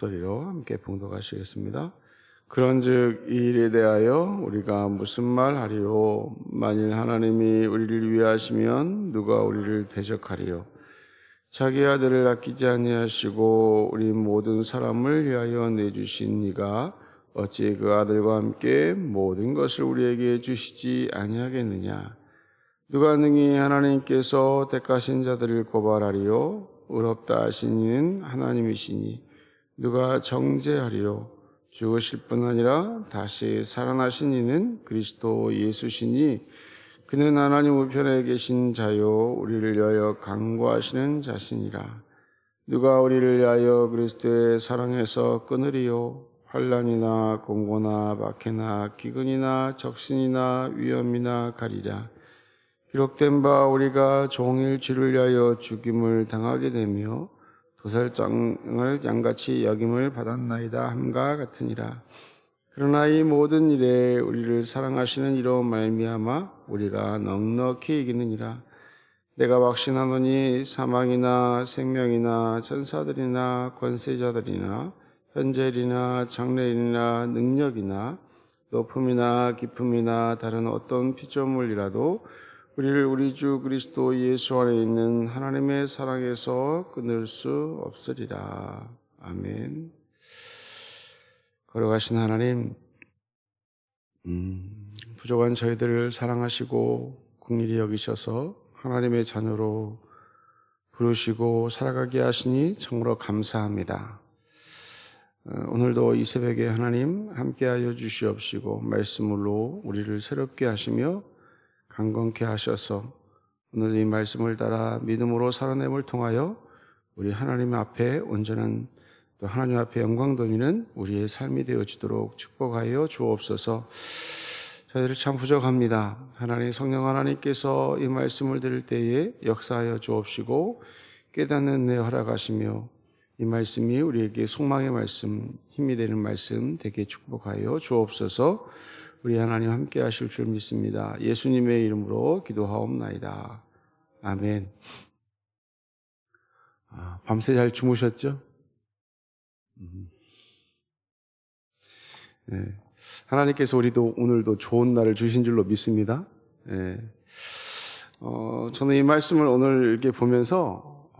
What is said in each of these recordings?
소리로 함께 봉독하시겠습니다. 그런즉 이 일에 대하여 우리가 무슨 말 하리요? 만일 하나님이 우리를 위하시면 누가 우리를 대적하리요? 자기 아들을 아끼지 아니하시고 우리 모든 사람을 위하여 내주신 이가 어찌 그 아들과 함께 모든 것을 우리에게 주시지 아니하겠느냐? 누가 능히 하나님께서 택하신 자들을 고발하리요? 의롭다 하신 이는 하나님이시니 누가 정죄하리요? 죽으실 뿐 아니라 다시 살아나신 이는 그리스도 예수시니 그는 하나님 우편에 계신 자요 우리를 위하여 간구하시는 자시니라. 누가 우리를 위하여 그리스도의 사랑에서 끊으리요? 환난이나 공고나 박해나 기근이나 적신이나 위험이나 가리랴. 기록된 바 우리가 종일 주를 위하여 죽임을 당하게 되며 도살장을 양같이 여김을 받았나이다 함과 같으니라. 그러나 이 모든 일에 우리를 사랑하시는 이로 말미암아 우리가 넉넉히 이기느니라. 내가 확신하노니 사망이나 생명이나 천사들이나 권세자들이나 현재일이나 장래일이나 능력이나 높음이나 깊음이나 다른 어떤 피조물이라도 우리를 우리 주 그리스도 예수 안에 있는 하나님의 사랑에서 끊을 수 없으리라. 아멘. 걸어가신 하나님, 부족한 저희들을 사랑하시고 긍휼히 여기셔서 하나님의 자녀로 부르시고 살아가게 하시니 참으로 감사합니다. 오늘도 이 새벽에 하나님 함께하여 주시옵시고 말씀으로 우리를 새롭게 하시며 강건케 하셔서 오늘 이 말씀을 따라 믿음으로 살아냄을 통하여 우리 하나님 앞에 온전한 또 하나님 앞에 영광 돌리는 우리의 삶이 되어지도록 축복하여 주옵소서. 저희들 참 부족합니다. 하나님 성령 하나님께서 이 말씀을 들을 때에 역사하여 주옵시고 깨닫는 은혜 허락하시며 이 말씀이 우리에게 소망의 말씀, 힘이 되는 말씀 되게 축복하여 주옵소서. 우리 하나님 함께 하실 줄 믿습니다. 예수님의 이름으로 기도하옵나이다. 아멘. 밤새 잘 주무셨죠? 네. 하나님께서 우리도 오늘도 좋은 날을 주신 줄로 믿습니다. 네. 저는 이 말씀을 오늘 이렇게 보면서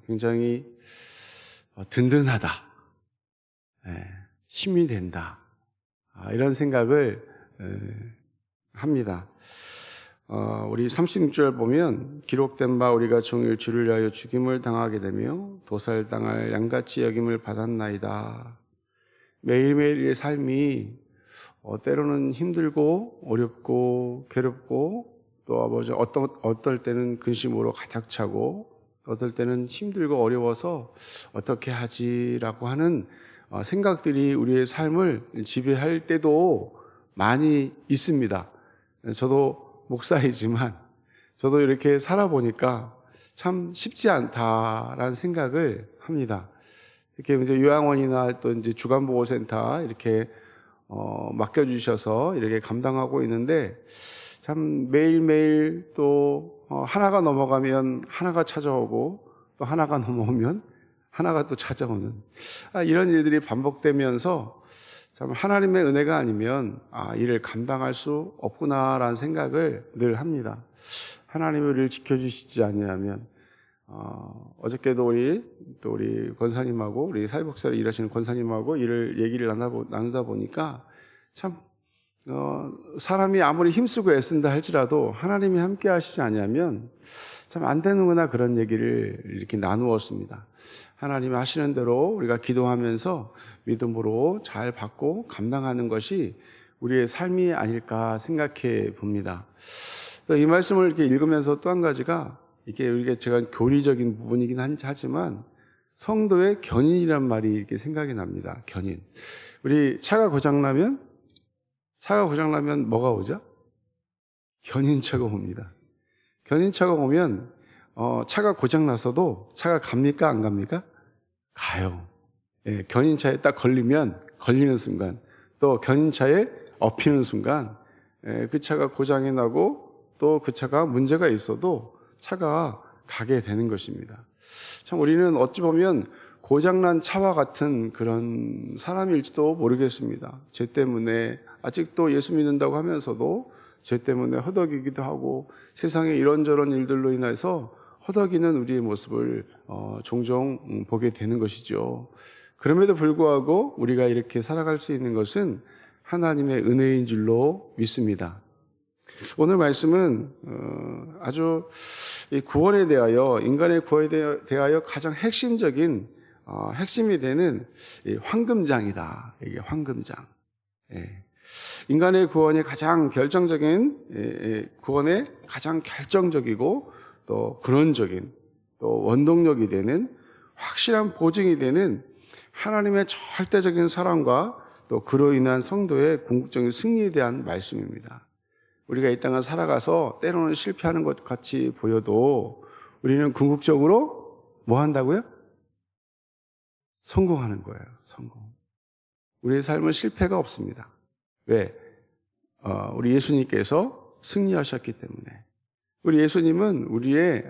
굉장히 든든하다, 네. 힘이 된다, 이런 생각을 합니다. 우리 36절 보면 기록된 바 우리가 종일 주를 위하여 죽임을 당하게 되며 도살당할 양같이 여김을 받았나이다. 매일매일의 삶이 때로는 힘들고 어렵고 괴롭고 또 어떨 때는 근심으로 가득 차고 어떨 때는 힘들고 어려워서 어떻게 하지라고 하는 생각들이 우리의 삶을 지배할 때도 많이 있습니다. 저도 목사이지만 저도 이렇게 살아보니까 참 쉽지 않다라는 생각을 합니다. 이렇게 이제 요양원이나 또 이제 주간보호센터 이렇게 맡겨주셔서 이렇게 감당하고 있는데 참 매일매일 또 하나가 넘어가면 하나가 찾아오고 또 하나가 넘어오면 하나가 또 찾아오는 이런 일들이 반복되면서 참 하나님의 은혜가 아니면 이를 감당할 수 없구나라는 생각을 늘 합니다. 하나님이 우리를 지켜주시지 아니하면 어저께도 우리 권사님하고 우리 사회복지사를 일하시는 권사님하고 얘기를 나누다 보니까 참 사람이 아무리 힘쓰고 애쓴다 할지라도 하나님이 함께 하시지 아니하면 참 안 되는구나 그런 얘기를 이렇게 나누었습니다. 하나님이 하시는 대로 우리가 기도하면서 믿음으로 잘 받고 감당하는 것이 우리의 삶이 아닐까 생각해 봅니다. 또 이 말씀을 이렇게 읽으면서 또 한 가지가 이게 제가 교리적인 부분이긴 하지만 성도의 견인이란 말이 이렇게 생각이 납니다. 견인. 우리 차가 고장나면 뭐가 오죠? 견인차가 옵니다. 견인차가 오면 차가 고장났어도 차가 갑니까? 안 갑니까? 가요. 예, 견인차에 딱 걸리는 순간 또 견인차에 엎이는 순간 그 차가 고장이 나고 또 그 차가 문제가 있어도 차가 가게 되는 것입니다. 참 우리는 어찌 보면 고장난 차와 같은 그런 사람일지도 모르겠습니다. 죄 때문에 아직도 예수 믿는다고 하면서도 죄 때문에 허덕이기도 하고 세상의 이런저런 일들로 인해서 허덕이는 우리의 모습을 종종 보게 되는 것이죠. 그럼에도 불구하고 우리가 이렇게 살아갈 수 있는 것은 하나님의 은혜인 줄로 믿습니다. 오늘 말씀은 아주 구원에 대하여, 인간의 구원에 대하여 가장 핵심이 되는 황금장이다. 이게 황금장. 인간의 구원이 가장 결정적인, 구원의 가장 결정적이고 또 근원적인, 또 원동력이 되는, 확실한 보증이 되는 하나님의 절대적인 사랑과 또 그로 인한 성도의 궁극적인 승리에 대한 말씀입니다. 우리가 이 땅을 살아가서 때로는 실패하는 것 같이 보여도 우리는 궁극적으로 뭐 한다고요? 성공하는 거예요. 성공. 우리의 삶은 실패가 없습니다. 왜? 우리 예수님께서 승리하셨기 때문에. 우리 예수님은 우리의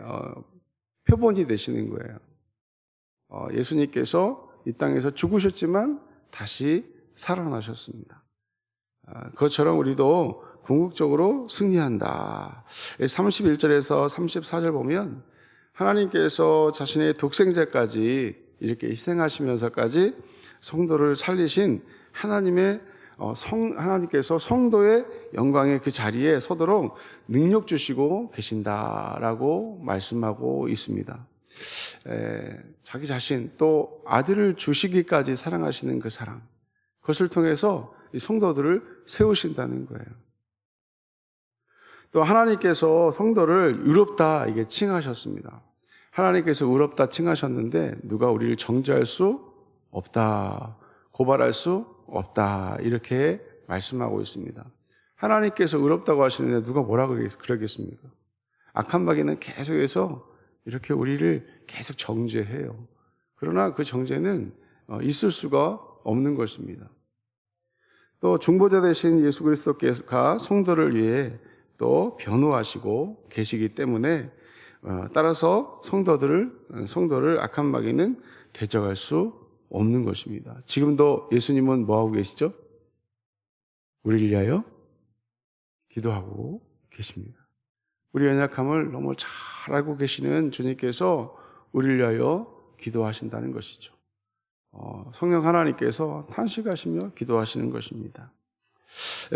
표본이 되시는 거예요. 예수님께서 이 땅에서 죽으셨지만 다시 살아나셨습니다. 그것처럼 우리도 궁극적으로 승리한다. 31절에서 34절 보면 하나님께서 자신의 독생자까지 이렇게 희생하시면서까지 성도를 살리신 하나님께서 성도의 영광의 그 자리에 서도록 능력 주시고 계신다라고 말씀하고 있습니다. 자기 자신 또 아들을 주시기까지 사랑하시는 그 사랑, 그것을 통해서 이 성도들을 세우신다는 거예요. 또 하나님께서 성도를 의롭다 이게 칭하셨습니다. 하나님께서 의롭다 칭하셨는데 누가 우리를 정죄할 수 없다, 고발할 수 없다 이렇게 말씀하고 있습니다. 하나님께서 의롭다고 하시는데 누가 뭐라 그러겠습니까? 악한 마귀는 계속해서 이렇게 우리를 계속 정죄해요. 그러나 그 정죄는 있을 수가 없는 것입니다. 또 중보자 되신 예수 그리스도께서 성도를 위해 또 변호하시고 계시기 때문에 따라서 성도를 악한 마귀는 대적할 수 없는 것입니다. 지금도 예수님은 뭐하고 계시죠? 우리를 위하여 기도하고 계십니다. 우리 연약함을 너무 잘 알고 계시는 주님께서 우리를 위하여 기도하신다는 것이죠. 성령 하나님께서 탄식하시며 기도하시는 것입니다.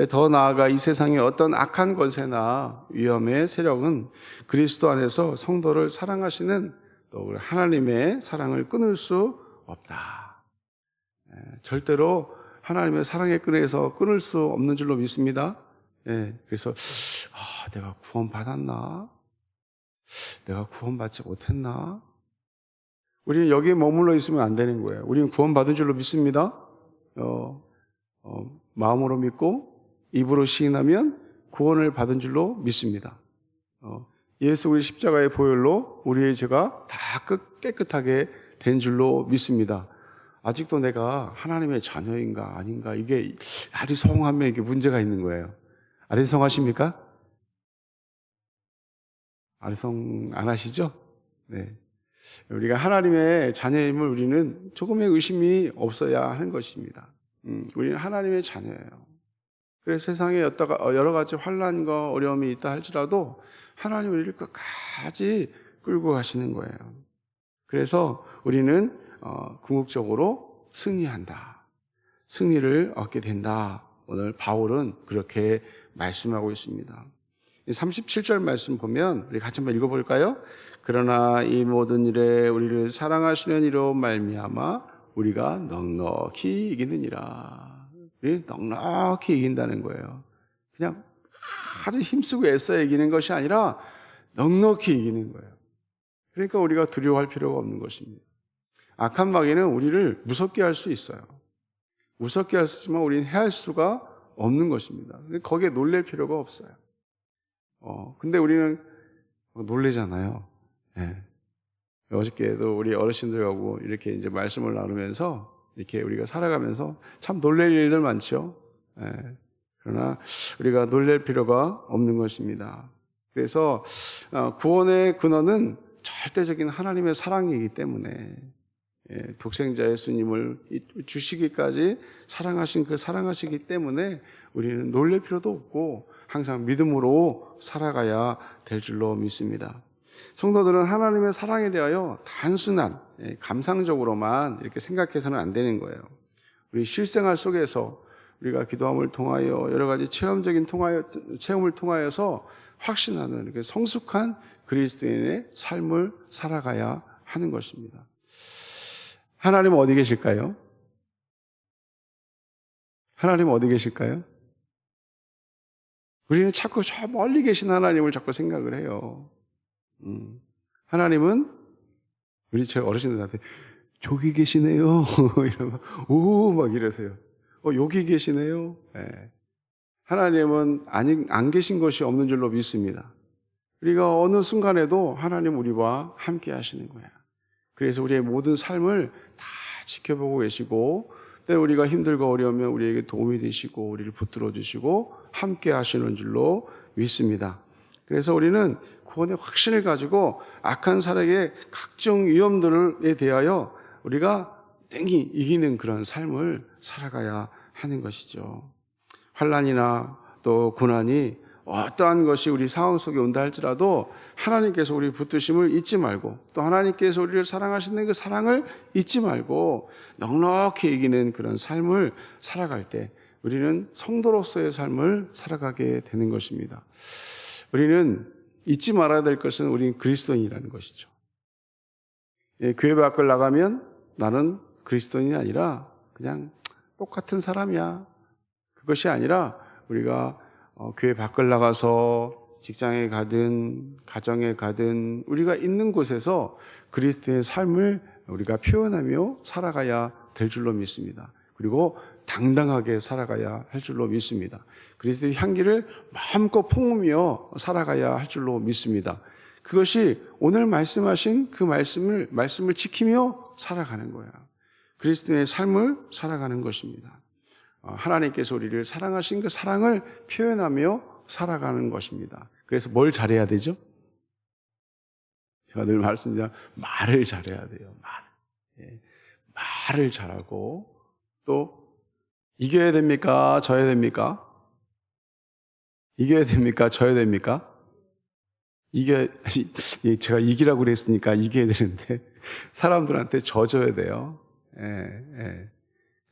더 나아가 이 세상의 어떤 악한 권세나 위험의 세력은 그리스도 안에서 성도를 사랑하시는 또 하나님의 사랑을 끊을 수 없다. 절대로 하나님의 사랑의 끈에서 끊을 수 없는 줄로 믿습니다. 그래서 내가 구원받았나? 내가 구원받지 못했나? 우리는 여기에 머물러 있으면 안 되는 거예요. 우리는 구원받은 줄로 믿습니다. 마음으로 믿고 입으로 시인하면 구원을 받은 줄로 믿습니다. 예수 우리 십자가의 보혈로 우리의 죄가 다 깨끗하게 된 줄로 믿습니다. 아직도 내가 하나님의 자녀인가 아닌가 이게 아리송하면 이게 문제가 있는 거예요. 아리송하십니까? 아리송 안 하시죠? 네. 우리가 하나님의 자녀임을 우리는 조금의 의심이 없어야 하는 것입니다. 우리는 하나님의 자녀예요. 그래서 세상에 여러 가지 환난과 어려움이 있다 할지라도 하나님 우리를 끝까지 끌고 가시는 거예요. 그래서 우리는 궁극적으로 승리한다. 승리를 얻게 된다. 오늘 바울은 그렇게 말씀하고 있습니다. 37절 말씀 보면 우리 같이 한번 읽어볼까요? 그러나 이 모든 일에 우리를 사랑하시는 이로 말미암아 우리가 넉넉히 이기느니라. 우리 넉넉히 이긴다는 거예요. 그냥 아주 힘쓰고 애써 이기는 것이 아니라 넉넉히 이기는 거예요. 그러니까 우리가 두려워할 필요가 없는 것입니다. 악한 마귀는 우리를 무섭게 할 수 있어요. 무섭게 할 수 있지만 우리는 해할 수가 없는 것입니다. 거기에 놀랄 필요가 없어요. 근데 우리는 놀래잖아요. 어저께도 우리 어르신들하고 이렇게 이제 말씀을 나누면서 이렇게 우리가 살아가면서 참 놀랄 일들 많죠. 그러나 우리가 놀랄 필요가 없는 것입니다. 그래서 구원의 근원은 절대적인 하나님의 사랑이기 때문에 독생자 예수님을 주시기까지 사랑하신 그 사랑하시기 때문에 우리는 놀랄 필요도 없고 항상 믿음으로 살아가야 될 줄로 믿습니다. 성도들은 하나님의 사랑에 대하여 단순한 감상적으로만 이렇게 생각해서는 안 되는 거예요. 우리 실생활 속에서 우리가 기도함을 통하여 여러 가지 체험을 통하여서 확신하는 이렇게 성숙한 그리스도인의 삶을 살아가야 하는 것입니다. 하나님은 어디 계실까요? 하나님은 어디 계실까요? 우리는 자꾸 저 멀리 계신 하나님을 자꾸 생각을 해요. 하나님은 우리 제 어르신들한테 저기 계시네요. 이러면 오 막 이러세요. 여기 계시네요. 네. 하나님은 안 계신 것이 없는 줄로 믿습니다. 우리가 어느 순간에도 하나님 우리와 함께 하시는 거야. 그래서 우리의 모든 삶을 다 지켜보고 계시고 때로 우리가 힘들고 어려우면 우리에게 도움이 되시고 우리를 붙들어 주시고 함께 하시는 줄로 믿습니다. 그래서 우리는 구원의 확신을 가지고 악한 사람의 각종 위험들에 대하여 우리가 땡이 이기는 그런 삶을 살아가야 하는 것이죠. 환난이나 또 고난이 어떠한 것이 우리 상황 속에 온다 할지라도 하나님께서 우리 붙드심을 잊지 말고 또 하나님께서 우리를 사랑하시는 그 사랑을 잊지 말고 넉넉히 이기는 그런 삶을 살아갈 때 우리는 성도로서의 삶을 살아가게 되는 것입니다. 우리는 잊지 말아야 될 것은 우리는 그리스도인이라는 것이죠. 교회 밖을 나가면 나는 그리스도인이 아니라 그냥 똑같은 사람이야. 그것이 아니라 우리가 교회 밖을 나가서 직장에 가든 가정에 가든 우리가 있는 곳에서 그리스도의 삶을 우리가 표현하며 살아가야 될 줄로 믿습니다. 그리고 당당하게 살아가야 할 줄로 믿습니다. 그리스도의 향기를 마음껏 품으며 살아가야 할 줄로 믿습니다. 그것이 오늘 말씀하신 그 말씀을 지키며 살아가는 거야. 그리스도의 삶을 살아가는 것입니다. 하나님께서 우리를 사랑하신 그 사랑을 표현하며 살아가는 것입니다. 그래서 뭘 잘해야 되죠? 제가 늘 말씀드리면 말을 잘해야 돼요. 말을 잘하고 또 이겨야 됩니까? 져야 됩니까? 이겨야 됩니까? 져야 됩니까? 제가 이기라고 그랬으니까 이겨야 되는데 사람들한테 져줘야 돼요.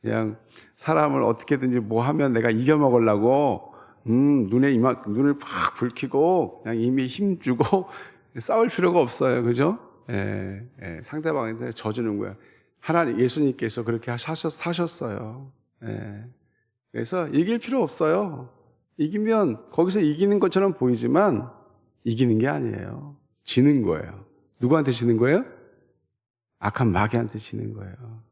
그냥 사람을 어떻게든지 뭐 하면 내가 이겨먹으려고 눈을 팍 불키고 그냥 이미 힘주고 싸울 필요가 없어요. 그죠? 상대방한테 져주는 거야. 하나님 예수님께서 그렇게 사셨어요. 그래서 이길 필요 없어요. 이기면 거기서 이기는 것처럼 보이지만 이기는 게 아니에요. 지는 거예요. 누구한테 지는 거예요? 악한 마귀한테 지는 거예요.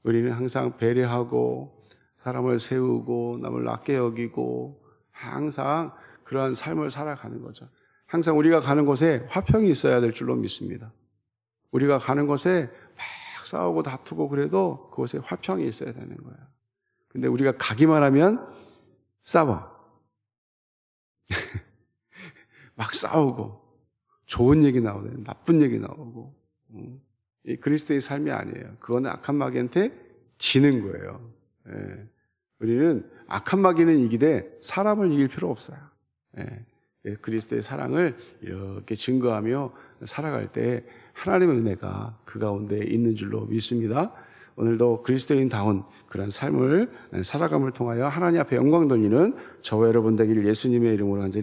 우리는 항상 배려하고 사람을 세우고 남을 낮게 여기고 항상 그러한 삶을 살아가는 거죠. 항상 우리가 가는 곳에 화평이 있어야 될 줄로 믿습니다. 우리가 가는 곳에 막 싸우고 다투고 그래도 그곳에 화평이 있어야 되는 거예요. 근데 우리가 가기만 하면 싸워. 막 싸우고 좋은 얘기 나오고 나쁜 얘기 나오고 이 그리스도의 삶이 아니에요. 그거는 악한 마귀한테 지는 거예요. 우리는 악한 마귀는 이기되 사람을 이길 필요 없어요. 그리스도의 사랑을 이렇게 증거하며 살아갈 때 하나님의 은혜가 그 가운데 있는 줄로 믿습니다. 오늘도 그리스도인다운 그런 삶을 살아감을 통하여 하나님 앞에 영광 돌리는 저와 여러분 되기를 예수님의 이름으로 간절히